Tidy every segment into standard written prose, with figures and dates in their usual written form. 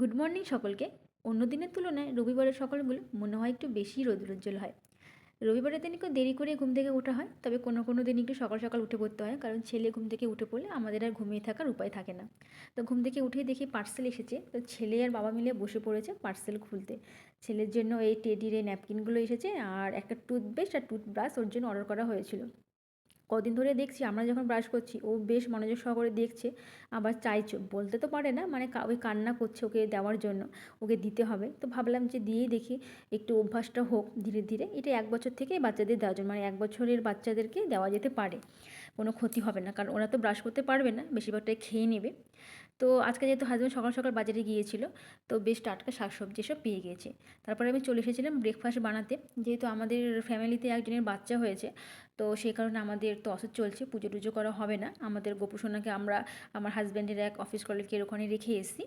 Good morning সকলকে। অন্য দিনের তুলনায় রবিবারের সকালগুলো মনে হয় একটু বেশি রৌদ্রোজ্জ্বল হয়। রবিবারের দিন একটু দেরি করে ঘুম থেকে ওঠা হয়, তবে কোনো কোনো দিন একটু সকাল সকাল উঠে পড়তে হয়, কারণ ছেলে ঘুম থেকে উঠে পড়লে আমাদের আর ঘুমিয়ে থাকার উপায় থাকে না। তো ঘুম থেকে উঠেই দেখি পার্সেল এসেছে, তো ছেলে আর বাবা মিলে বসে পড়েছে পার্সেল খুলতে। ছেলের জন্য এই টেডির এই ন্যাপকিনগুলো এসেছে, আর একটা টুথপেস্ট আর টুথব্রাশ ওর জন্য অর্ডার করা হয়েছিল। কদিন ধরে দেখছি আমরা যখন ব্রাশ করছি ও বেশ মনোযোগ সহকারে দেখছে, আবার চাইছে, বলতে তো পারে না, মানে ওই কান্না করছে ওকে দেওয়ার জন্য, ওকে দিতে হবে। তো ভাবলাম যে দিয়েই দেখি, একটু অভ্যাসটা হোক ধীরে ধীরে। এটা 1 বছর থেকেই বাচ্চাদের দেওয়ার জন্য, মানে 1 বছরের বাচ্চাদেরকে দেওয়া যেতে পারে, কোনো ক্ষতি হবে না, কারণ ওরা তো ব্রাশ করতে পারবে না, বেশিরভাগটাই খেয়ে নেবে। তো আজকে যেহেতু হাসব্যান্ড সকাল সকাল বাজারে গিয়েছিল, তো বেশ টাটকা শাকসবজি সব পেয়ে গিয়েছে। তারপরে আমি চলে এসেছিলাম ব্রেকফাস্ট বানাতে, যেহেতু আমাদের ফ্যামিলিতে একজনের বাচ্চা হয়েছে, তো সেই কারণে আমাদের তো অসুখ চলছে, পুজো টুজো করা হবে না। আমাদের গোপুসোনাকে আমরা আমার হাজব্যান্ডের এক অফিস কলিগের ওখানে রেখে এসেছি।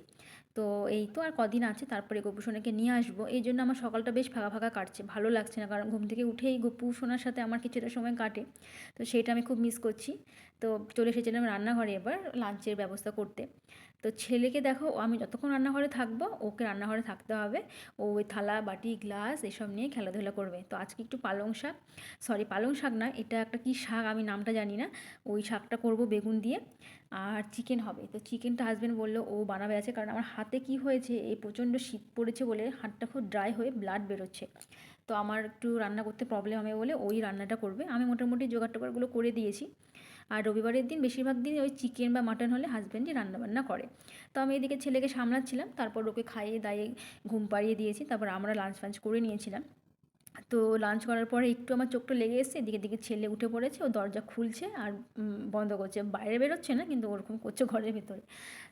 তো এই তো আর কদিন আছে, তারপরে গোপুসোনাকে নিয়ে আসবো। এই জন্য আমার সকালটা বেশ ফাঁকা ফাঁকা কাটছে, ভালো লাগছে না, কারণ ঘুম থেকে উঠেই গোপুসোনার সাথে আমার কিছুটা সময় কাটে, তো সেটা আমি খুব মিস করছি। তো চলে এসেছিলাম রান্নাঘরে এবার লাঞ্চের ব্যবস্থা করতে। তো ছেলেকে দেখো, আমি যতক্ষণ রান্নাঘরে থাকবো ওকে রান্নাঘরে থাকতে হবে। ও ওই থালা বাটি গ্লাস এসব নিয়ে খেলাধুলা করবে। তো আজকে একটু পালং শাক, সরি পালং শাক না, এটা একটা কী শাক আমি নামটা জানি না, ওই শাকটা করব বেগুন দিয়ে। আর চিকেন হবে, তো চিকেনটা হাজব্যান্ড বললো ও বানাবে আছে, কারণ আমার হাতে কি হয়েছে, এই প্রচণ্ড শীত পড়েছে বলে হাতটা খুব ড্রাই হয়ে ব্লাড বেরোচ্ছে। তো আমার একটু রান্না করতে প্রবলেম হবে বলে ওই রান্নাটা করবে। আমি মোটামুটি জোগাড় টোগাড়গুলো করে দিয়েছি। আর রবিবারের দিন বেশিরভাগ দিন ওই চিকেন বা মাটন হলে হাজব্যান্ডই রান্নাবান্না করে। তো আমি এদিকে ছেলেকে সামলাচ্ছিলাম, তারপর ওকে খাইয়ে দাইয়ে ঘুম পাড়িয়ে দিয়েছি, তারপর আমরা লাঞ্চ ফাঞ্চ করে নিয়েছিলাম। তো লাঞ্চ করার পরে একটু আমার চোখটা লেগে এসেছে, এদিকে দিকে ছেলে উঠে পড়েছে, ও দরজা খুলছে আর বন্ধ করছে, বাইরে বেরোচ্ছে না কিন্তু ওরকম করছে ঘরের ভিতরে।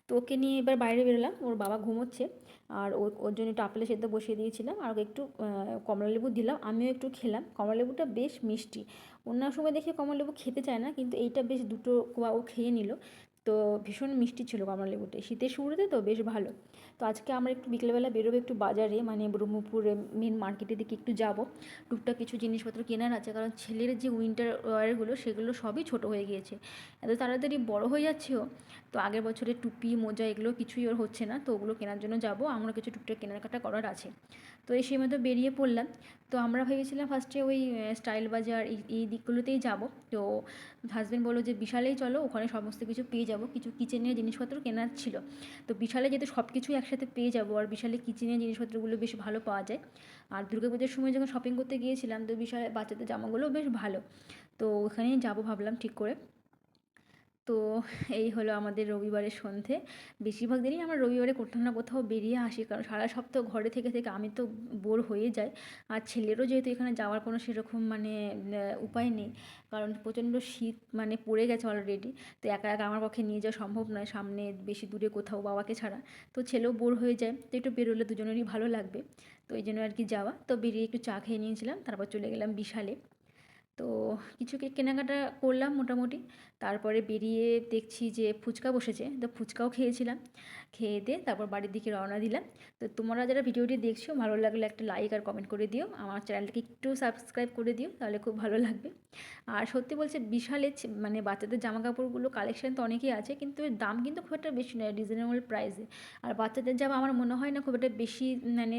তো ওকে নিয়ে এবার বাইরে বেরোলাম, ওর বাবা ঘুমোচ্ছে, আর ওর জন্য একটু আপেল সেদ্ধ বসিয়ে দিয়েছিলাম, আর ওকে একটু কমলালেবু দিলাম, আমিও একটু খেলাম। কমলালেবুটা বেশ মিষ্টি, অন্য সময় দেখে কমলালেবু খেতে চায় না, কিন্তু এইটা বেশ দুটো কোয়া ও খেয়ে নিল। তো ভীষণ মিষ্টি ছিল কমলালেবুটা, শীতের শুরুতে তো বেশ ভালো। তো আজকে আমরা একটু বিকেলবেলা বেরোবো একটু বাজারে, মানে ব্রহ্মপুরে মেন মার্কেটের দিকে একটু যাবো। টুকটাক কিছু জিনিসপত্র কেনার আছে, কারণ ছেলের যে উইন্টার ওয়্যারগুলো সেগুলো সবই ছোট হয়ে গিয়েছে, এত তাড়াতাড়ি বড় হয়ে যাচ্ছে ও। তো আগের বছরের টুপি মোজা এগুলো কিছুই ওর হচ্ছে না, তো ওগুলো কেনার জন্য যাব, আমরা কিছু টুকটাক কেনাকাটা করার আছে। তো এই সেই মতো বেরিয়ে পড়লাম। তো আমরা ভেবেছিলাম ফার্স্টে ওই স্টাইল বাজার এই দিকগুলোতেই যাব। তো হাজব্যান্ড বললো যে বিশালেই চলো, ওখানে সমস্ত কিছু পেয়ে যাবো, কিছু কিচেনের জিনিসপত্র কেনার ছিল। তো বিশালে যেহেতু সব কিছুই একসাথে পেয়ে যাবো, আর বিশালে কিচেনের জিনিসপত্রগুলো বেশ ভালো পাওয়া যায়। আর দুর্গাপুজোর সময় যখন শপিং করতে গিয়েছিলাম, তো বিশালে বাচ্চাদের জামাগুলোও বেশ ভালো। তো ওখানেই যাবো ভাবলাম ঠিক করে। তো এই হলো আমাদের রবিবারের সন্ধে। বেশিরভাগ দিনই আমরা রবিবারে কোথাও না কোথাও বেরিয়ে আসি, কারণ সারা সপ্তাহ ঘরে থেকে থেকে আমি তো বোর হয়ে যাই। আর ছেলেরও যেহেতু এখানে যাওয়ার কোনো সেরকম মানে উপায় নেই, কারণ প্রচণ্ড শীত মানে পড়ে গেছে অলরেডি। তো একা একা আমার পক্ষে নিয়ে যাওয়া সম্ভব নয় সামনে বেশি দূরে কোথাও বাবাকে ছাড়া। তো ছেলেও বোর হয়ে যায়, তো একটু বেরোলে দুজনেরই ভালো লাগবে। তো এই জন্য আর কি যাওয়া। তো বেরিয়ে একটু চা খেয়ে নিয়েছিলাম, তারপর চলে গেলাম বিশালে। তো কিছু কেনাকাটা করলাম মোটামুটি। তারপরে বেরিয়ে দেখছি যে ফুচকা বসেছে, তো ফুচকাও খেয়েছিলাম। খেয়ে দিয়ে তারপর বাড়ির দিকে রওনা দিলাম। তো তোমরা যারা ভিডিওটি দেখছো, ভালো লাগলে একটা লাইক আর কমেন্ট করে দিও, আমার চ্যানেলটাকে একটু সাবস্ক্রাইব করে দিও, তাহলে খুব ভালো লাগবে। আর সত্যি বলছে বিশালে মানে বাচ্চাদের জামা কাপড়গুলো কালেকশন তো অনেকই আছে, কিন্তু এর দাম কিন্তু খুব একটা বেশি নয়, রিজনেবল প্রাইসে। আর বাচ্চাদের জামা আমার মনে হয় না খুব একটা বেশি মানে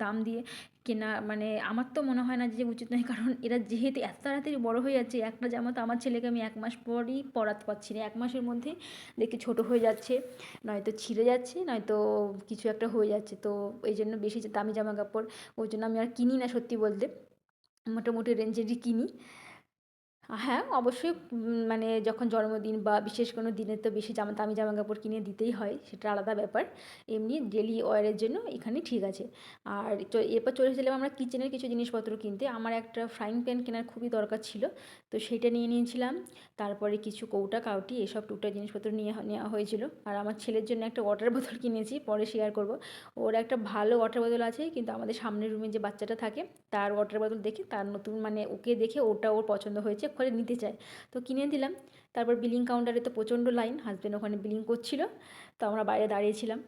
দাম দিয়ে কেনা, মানে আমার তো মনে হয় না যে উচিত নয়, কারণ এরা যেহেতু এত তাড়াতাড়ি বড় হয়ে যাচ্ছে, একটা জামা তো আমার ছেলেকে আমি 1 মাস পরই পরাতে পারছি না, 1 মাসের মধ্যেই দেখি ছোট হয়ে যাচ্ছে, নয়তো ছিঁড়ে যাচ্ছে, নয়তো কিছু একটা হয়ে যাচ্ছে। তো এই জন্য বেশি দামি জামা কাপড় ওই জন্য আমি আর কিনি না সত্যি বলতে, মোটামুটি রেঞ্জেরই কিনি। হ্যাঁ, অবশ্যই মানে যখন জন্মদিন বা বিশেষ কোনো দিনে তো বেশি দামি জামাকাপড় কিনে দিতেই হয়, সেটা আলাদা ব্যাপার। এমনি ডেইলি ওয়্যারের জন্য এখানে ঠিক আছে। আর এরপর চলে এসেছিলাম আমরা কিচেনের কিছু জিনিসপত্র কিনতে। আমার একটা ফ্রাইং প্যান কেনার খুবই দরকার ছিল, তো সেইটা নিয়ে নিয়েছিলাম। তারপরে কিছু কৌটা কাউটি এসব টুকটাক জিনিসপত্র নেওয়া হয়েছিল। আর আমার ছেলের জন্য একটা ওয়াটার বোতল কিনেছি, পরে শেয়ার করব। ওর একটা ভালো ওয়াটার বোতল আছে, কিন্তু আমাদের সামনের রুমে যে বাচ্চাটা থাকে তার ওয়াটার বোতল দেখে, তার নতুন মানে ওকে দেখে ওটা ওর পছন্দ হয়েছে, ওখানে নিতে চায়, তো কিনে দিলাম। তারপর বিলিং কাউন্টারে তো প্রচণ্ড লাইন, হাজব্যান্ড ওখানে বিলিং করছিল, তো আমরা বাইরে দাঁড়িয়েছিলাম।